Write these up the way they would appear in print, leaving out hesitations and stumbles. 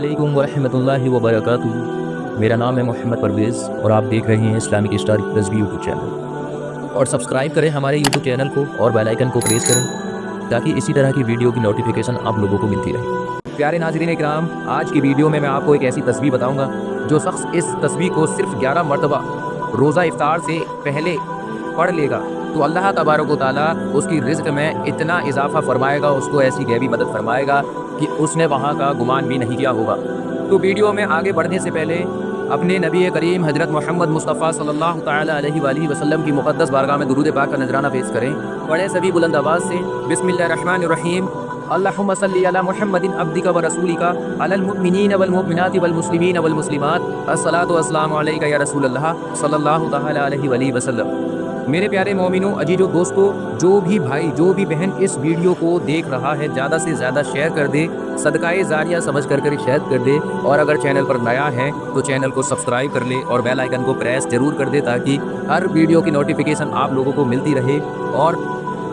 अस्सलामुअलैकुम वरहमतुल्लाहि वबरकातुहू। मेरा नाम है मोहम्मद परवेज़ और आप देख रहे हैं Islamic star Razvi YouTube channel. और सब्सक्राइब करें हमारे यूट्यूब चैनल को और बेल आइकन को प्रेस करें ताकि इसी तरह की वीडियो की नोटिफिकेशन आप लोगों को मिलती रहे। प्यारे नाज़रीन इकराम, आज की वीडियो में मैं आपको एक ऐसी तस्बीह बताऊँगा जो शख्स इस तस्बीह को सिर्फ 11 मरतबा रोज़ा इफ्तार से पहले पढ़ लेगा तो अल्लाह तबारक व तआला उसकी रिज़्क़ में इतना इजाफ़ा फरमाएगा, उसको ऐसी गैबी मदद फरमाएगा कि उसने वहाँ का गुमान भी नहीं किया होगा। तो वीडियो में आगे बढ़ने से पहले अपने नबी करीम हज़रत मोहम्मद मुस्तफ़ा सल्लल्लाहु तआला अलैहि वसल्लम की मुक़द्दस बारगाह में दुरूद पाक का नजराना पेश करें। पढ़े सभी बुलंद आवाज़ से, बिस्मिल्लाहिर्रहमानिर्रहीम। अल्लाहुम्मा सल्ली अला मुहम्मदिन अब्दिका व रसूलिका अलल मुमिनीन वल मुमिनाति वल मुस्लिमीन वल मुस्लिमात अस्सलातु वस्सलामु अलैका या रसूलल्लाह सल्लल्लाहु तआला अलैहि वसल्लम। मेरे प्यारे मोमिनों, अजीजों, दोस्तों, जो भी भाई जो भी बहन इस वीडियो को देख रहा है ज़्यादा से ज़्यादा शेयर कर दे, सदकाए जारिया समझ कर शेयर कर दे। और अगर चैनल पर नया है तो चैनल को सब्सक्राइब कर ले और बेल आइकन को प्रेस ज़रूर कर दे ताकि हर वीडियो की नोटिफिकेशन आप लोगों को मिलती रहे। और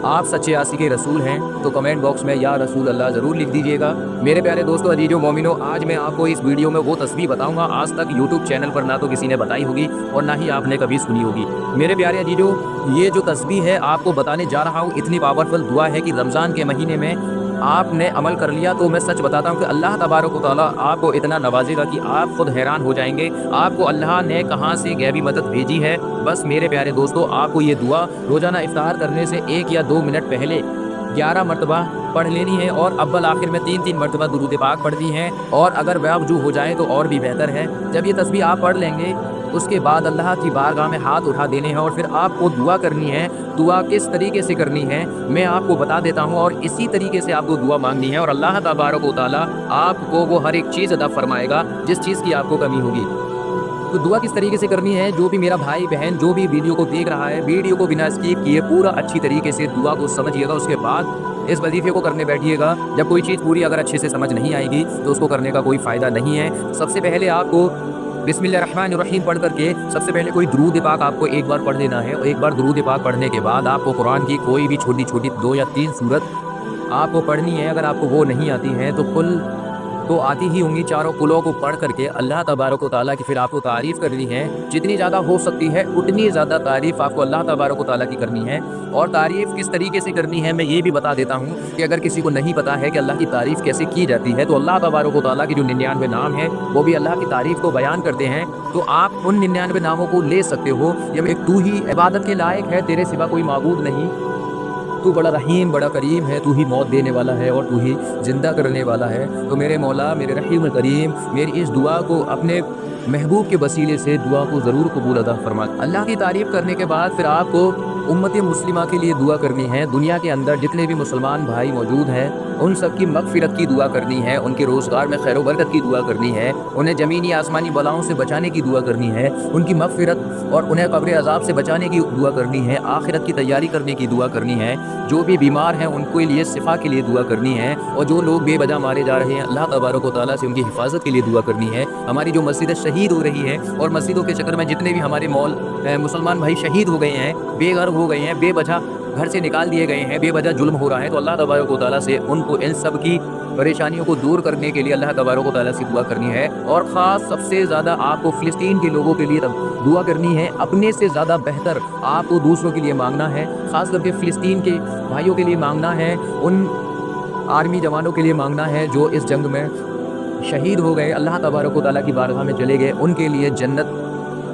आप सच्चे आशिक़े रसूल हैं तो कमेंट बॉक्स में या रसूल अल्लाह ज़रूर लिख दीजिएगा। मेरे प्यारे दोस्तों, अजीजों, मोमिनों, आज मैं आपको इस वीडियो में वो तस्बीह बताऊंगा आज तक यूट्यूब चैनल पर ना तो किसी ने बताई होगी और ना ही आपने कभी सुनी होगी। मेरे प्यारे अजीजों, ये जो तस्बीह है आपको बताने जा रहा हूँ, इतनी पावरफुल दुआ है कि रमज़ान के महीने में आपने अमल कर लिया तो मैं सच बताता हूँ कि अल्लाह तबारक व तआला आपको इतना नवाजेगा कि आप खुद हैरान हो जाएंगे आपको अल्लाह ने कहाँ से गैबी मदद भेजी है। बस मेरे प्यारे दोस्तों, आपको ये दुआ रोज़ाना इफ्तार करने से 1 या 2 मिनट पहले 11 मरतबा पढ़ लेनी है और अव्वल आखिर में 3-3 मरतबा दुरूद पाक पढ़नी है। और अगर बावजूद हो जाए तो और भी बेहतर है। जब ये तस्बीह आप पढ़ लेंगे उसके बाद अल्लाह की बारगाह में हाथ उठा देने हैं और फिर आपको दुआ करनी है। दुआ किस तरीके से करनी है मैं आपको बता देता हूँ और इसी तरीके से आपको दुआ मांगनी है और अल्लाह तबारक व तआला आपको वो हर एक चीज़ अता फरमाएगा जिस चीज़ की आपको कमी होगी। तो दुआ किस तरीके से करनी है, जो भी मेरा भाई बहन जो भी वीडियो को देख रहा है, वीडियो को बिना स्किप किए पूरा अच्छी तरीके से दुआ को समझिएगा। उसके बाद इस वजीफे को करने बैठिएगा। जब कोई चीज़ पूरी अगर अच्छे से समझ नहीं आएगी तो उसको करने का कोई फ़ायदा नहीं है। सबसे पहले आपको बिस्मिल्लाहिर्रहमानिर्रहीम पढ़ करके सबसे पहले कोई दुरूद पाक आपको एक बार पढ़ लेना है। और एक बार दुरूद पाक पढ़ने के बाद आपको कुरान की कोई भी छोटी छोटी 2 या 3 सूरत आपको पढ़नी है। अगर आपको वो नहीं आती हैं तो कुल तो आती ही होंगी, चारों कुलों को पढ़ करके अल्लाह तबारक व तआला की फिर आपको तारीफ़ करनी है। जितनी ज़्यादा हो सकती है उतनी ज़्यादा तारीफ़ आपको अल्लाह तबारक व तआला की करनी है। और तारीफ़ किस तरीके से करनी है मैं ये भी बता देता हूँ कि अगर किसी को नहीं पता है कि अल्लाह की तारीफ़ कैसे की जाती है तो अल्लाह तबारक व तआला की जो 99 नाम है वो भी अल्लाह की तारीफ़ को बयान करते हैं। तो आप उन 99 नामों को ले सकते हो। जब एक तू ही इबादत के लायक है, तेरे सिवा कोई माबूद नहीं, तू बड़ा रहीम बड़ा करीम है, तू ही मौत देने वाला है और तू ही ज़िंदा करने वाला है। तो मेरे मौला मेरे रहीम करीम मेरी इस दुआ को अपने महबूब के वसीले से दुआ को ज़रूर कबूल अता फरमा। अल्लाह की तारीफ़ करने के बाद फिर आपको उम्मत मुस्लिमा के लिए दुआ करनी है। दुनिया के अंदर जितने भी मुसलमान भाई मौजूद हैं उन सब की मग़फ़िरत की दुआ करनी है, उनके रोज़गार में खैर व बरकत की दुआ करनी है, उन्हें ज़मीनी आसमानी बलाओं से बचाने की दुआ करनी है, उनकी मग़फ़िरत और उन्हें क़ब्र अज़ाब से बचाने की दुआ करनी है, आखिरत की तैयारी करने की दुआ करनी है। जो भी बीमार हैं उनके लिए शिफा के लिए दुआ करनी है। और जो लोग बेवजह मारे जा रहे हैं अल्लाह तबारक व तआला से उनकी हिफाजत के लिए दुआ करनी है। हमारी जो मस्जिद शहीद हो रही है और मस्जिदों के चक्कर में जितने भी हमारे मुसलमान भाई शहीद हो गए हैं, बेघर हो गए हैं, बेवजह घर से निकाल दिए गए हैं, बेवजह जुल्म हो रहा है, तो अल्लाह तबारक व तआला से उनको इन सब की परेशानियों को दूर करने के लिए अल्लाह तबारक व तआला से दुआ करनी है। और ख़ास सबसे ज़्यादा आपको फ़िलिस्तीन के लोगों के लिए दुआ करनी है। अपने से ज़्यादा बेहतर आपको दूसरों के लिए मांगना है, ख़ास करके फ़िलिस्तीन के भाइयों के लिए मांगना है, उन आर्मी जवानों के लिए मांगना है जो इस जंग में शहीद हो गए, अल्लाह तबारक व तआला की बारगाह में चले गए, उनके लिए जन्नत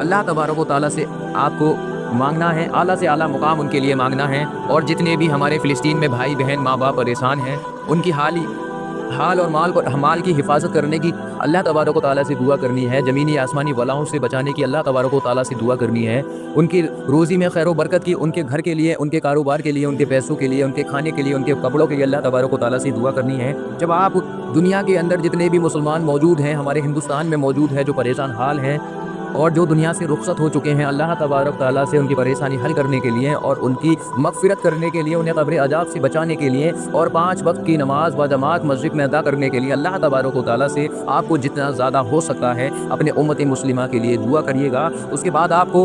अल्लाह तबारक व तआला से आपको मांगना है, आला से आला मुकाम उनके लिए मांगना है। और जितने भी हमारे फ़िलिस्तीन में भाई बहन माँ बाप परेशान हैं उनकी हाल और माल की हिफाजत करने की अल्लाह तबारक व तआला से दुआ करनी है। ज़मीनी आसमानी बलाओं से बचाने की अल्लाह तबारक व तआला से दुआ करनी है। उनकी रोज़ी में खैर व बरकत की, उनके घर के लिए, उनके कारोबार के लिए, उनके पैसों के लिए, उनके खाने के लिए, उनके कपड़ों के लिए अल्लाह तबारक व तआला से दुआ करनी है। जब आप दुनिया के अंदर जितने भी मुसलमान मौजूद हैं, हमारे हिंदुस्तान में मौजूद है, जो परेशान हाल हैं और जो दुनिया से रुखसत हो चुके हैं, अल्लाह तबारक तआला से उनकी परेशानी हल करने के लिए और उनकी मग़फ़िरत करने के लिए, उन्हें क़ब्र अज़ाब से बचाने के लिए और 5 वक्त की नमाज़ व जमात मस्जिद में अदा करने के लिए अल्लाह तबारक तआला से आपको जितना ज़्यादा हो सकता है अपने उम्मत मुस्लिमा के लिए दुआ करिएगा। उसके बाद आपको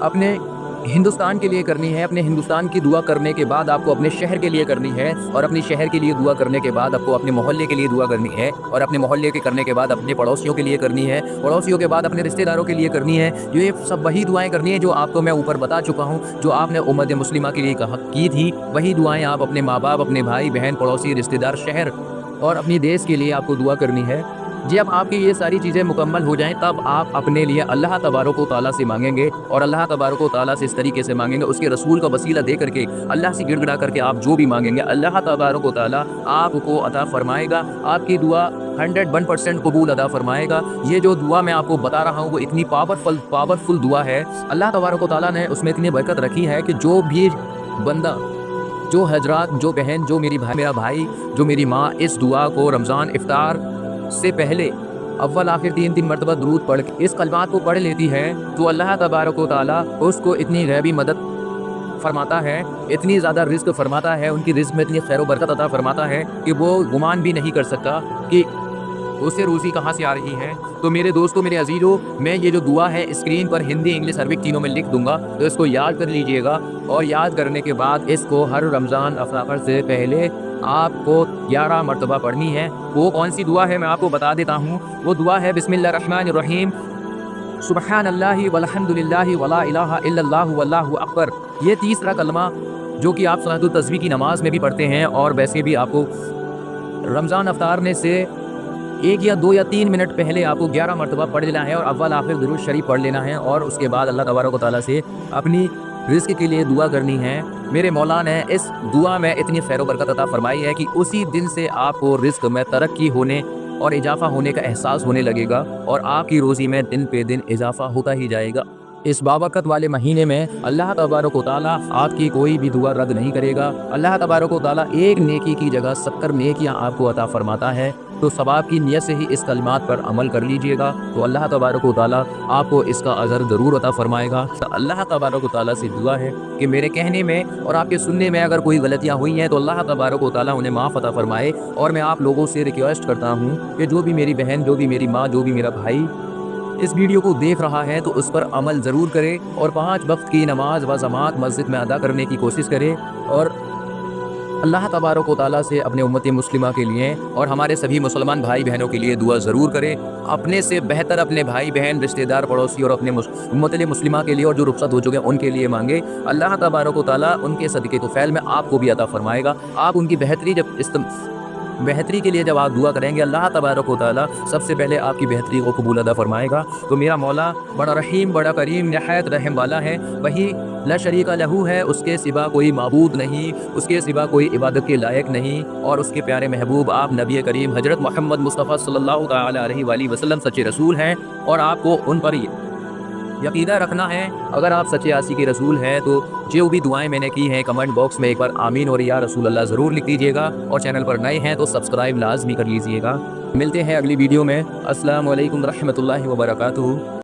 अपने ہندوستان کے لیے کرنی ہے، اپنے ہندوستان کی دعا کرنے کے بعد آپ کو اپنے شہر کے لیے کرنی ہے، اور اپنے شہر کے لیے دعا کرنے کے بعد آپ کو اپنے محلے کے لیے دعا کرنی ہے، اور اپنے محلے کے کرنے کے بعد اپنے پڑوسیوں کے لیے کرنی ہے، پڑوسیوں کے بعد اپنے رشتہ داروں کے لیے کرنی ہے۔ یہ سب وہی دعائیں کرنی ہے جو آپ کو میں اوپر بتا چکا ہوں، جو آپ نے امت مسلمہ کے لیے کی تھی، وہی دعائیں آپ اپنے ماں باپ، اپنے بھائی بہن، پڑوسی، رشتہ دار، شہر اور اپنی دیش کے لیے آپ کو دعا کرنی ہے۔ جب آپ کی یہ ساری چیزیں مکمل ہو جائیں تب آپ اپنے لیے اللہ تبارک و تعالیٰ سے مانگیں گے، اور اللہ تبارک و تعالیٰ سے اس طریقے سے مانگیں گے، اس کے رسول کا وسیلہ دے کر کے اللہ سے گڑ گڑا کر کے آپ جو بھی مانگیں گے اللہ تبارک و تعالیٰ آپ کو عطا فرمائے گا، آپ کی دعا 101% قبول عطا فرمائے گا۔ یہ جو دعا میں آپ کو بتا رہا ہوں وہ اتنی پاورفل دعا ہے، اللہ تبارک و تعالیٰ نے اس میں اتنی برکت رکھی ہے کہ جو بھی بندہ، جو حضرات، جو بہن، جو میرا بھائی، جو میری ماں اس دعا کو رمضان افطار سے پہلے اول آخر 3 مرتبہ درود پڑھ کے اس کلمات کو پڑھ لیتی ہے تو اللہ تبارک و تعالیٰ اس کو اتنی غیبی مدد فرماتا ہے، اتنی زیادہ رزق فرماتا ہے، ان کی رزق میں اتنی خیر و برکت عطا فرماتا ہے کہ وہ گمان بھی نہیں کر سکتا کہ اسے روزی کہاں سے آ رہی ہے۔ تو میرے دوستوں، میرے عزیزوں، میں یہ جو دعا ہے اسکرین پر ہندی، انگلش، عربک تینوں میں لکھ دوں گا، تو اس کو یاد کر لیجئے گا، اور یاد کرنے کے بعد اس کو ہر رمضان افطار سے پہلے آپ کو 11 مرتبہ پڑھنی ہے۔ وہ کون سی دعا ہے میں آپ کو بتا دیتا ہوں، وہ دعا ہے بسم اللہ الرحمن الرحیم، سبحان اللہ والحمد للہ ولا الہ الا اللہ واللہ اکبر۔ یہ تیسرا کلمہ جو کہ آپ صلاۃ التسبیح کی نماز میں بھی پڑھتے ہیں، اور ویسے بھی آپ کو رمضان افطارنے سے 1 یا 2 یا 3 منٹ پہلے آپ کو 11 مرتبہ پڑھ لینا ہے، اور اول آخر درود شریف پڑھ لینا ہے، اور اس کے بعد اللہ تبارک و تعالیٰ سے اپنی رزق کے لیے دعا کرنی ہے۔ میرے مولا نے اس دعا میں اتنی خیر و برکت عطا فرمائی ہے کہ اسی دن سے آپ کو رزق میں ترقی ہونے اور اضافہ ہونے کا احساس ہونے لگے گا، اور آپ کی روزی میں دن پہ دن اضافہ ہوتا ہی جائے گا۔ اس بابرکت والے مہینے میں اللہ تبارک و تعالیٰ آپ کی کوئی بھی دعا رد نہیں کرے گا۔ اللہ تبارک و تعالیٰ ایک نیکی کی جگہ 70 نیکیاں آپ کو عطا فرماتا ہے، تو ثواب کی نیت سے ہی اس کلمات پر عمل کر لیجئے گا، تو اللہ تبارک و تعالیٰ آپ کو اس کا اجر ضرور عطا فرمائے گا۔ اللہ تبارک و تعالیٰ سے دعا ہے کہ میرے کہنے میں اور آپ کے سننے میں اگر کوئی غلطیاں ہوئی ہیں تو اللہ تبارک و تعالیٰ انہیں معاف عطا فرمائے، اور میں آپ لوگوں سے ریکویسٹ کرتا ہوں کہ جو بھی میری بہن، جو بھی میری ماں، جو بھی میرا بھائی اس ویڈیو کو دیکھ رہا ہے تو اس پر عمل ضرور کرے، اور 5 وقت کی نماز و جماعت مسجد میں ادا کرنے کی کوشش کرے، اور اللہ تبارک و تعالیٰ سے اپنے امت مسلمہ کے لیے اور ہمارے سبھی مسلمان بھائی بہنوں کے لیے دعا ضرور کرے۔ اپنے سے بہتر اپنے بھائی بہن، رشتہ دار، پڑوسی اور اپنے امت مسلمہ کے لیے، اور جو رخصت ہو چکے ہیں ان کے لیے مانگے۔ اللہ تبارک و تعالیٰ ان کے صدقے تو فعل میں آپ کو بھی عطا فرمائے گا۔ آپ ان کی بہتری کے لیے جب آپ دعا کریں گے اللہ تبارک و تعالیٰ سب سے پہلے آپ کی بہتری کو قبول ادا فرمائے گا۔ تو میرا مولا بڑا رحیم، بڑا کریم، نہایت رحم والا ہے، وہی لا شریک لہو ہے، اس کے سوا کوئی معبود نہیں، اس کے سوا کوئی عبادت کے لائق نہیں، اور اس کے پیارے محبوب آپ نبی کریم حضرت محمد مصطفیٰ صلی اللہ تعالی علیہ وآلہ وسلم سچے رسول ہیں، اور آپ کو ان پر یقینہ رکھنا ہے۔ اگر آپ سچے عاشق رسول ہیں تو جو بھی دعائیں میں نے کی ہیں کمنٹ باکس میں ایک بار آمین اور یا رسول اللہ ضرور لکھ دیجیے گا، اور چینل پر نئے ہیں تو سبسکرائب لازمی کر لیجیے گا۔ ملتے ہیں اگلی ویڈیو میں۔ السلام علیکم ورحمۃ اللہ وبرکاتہ۔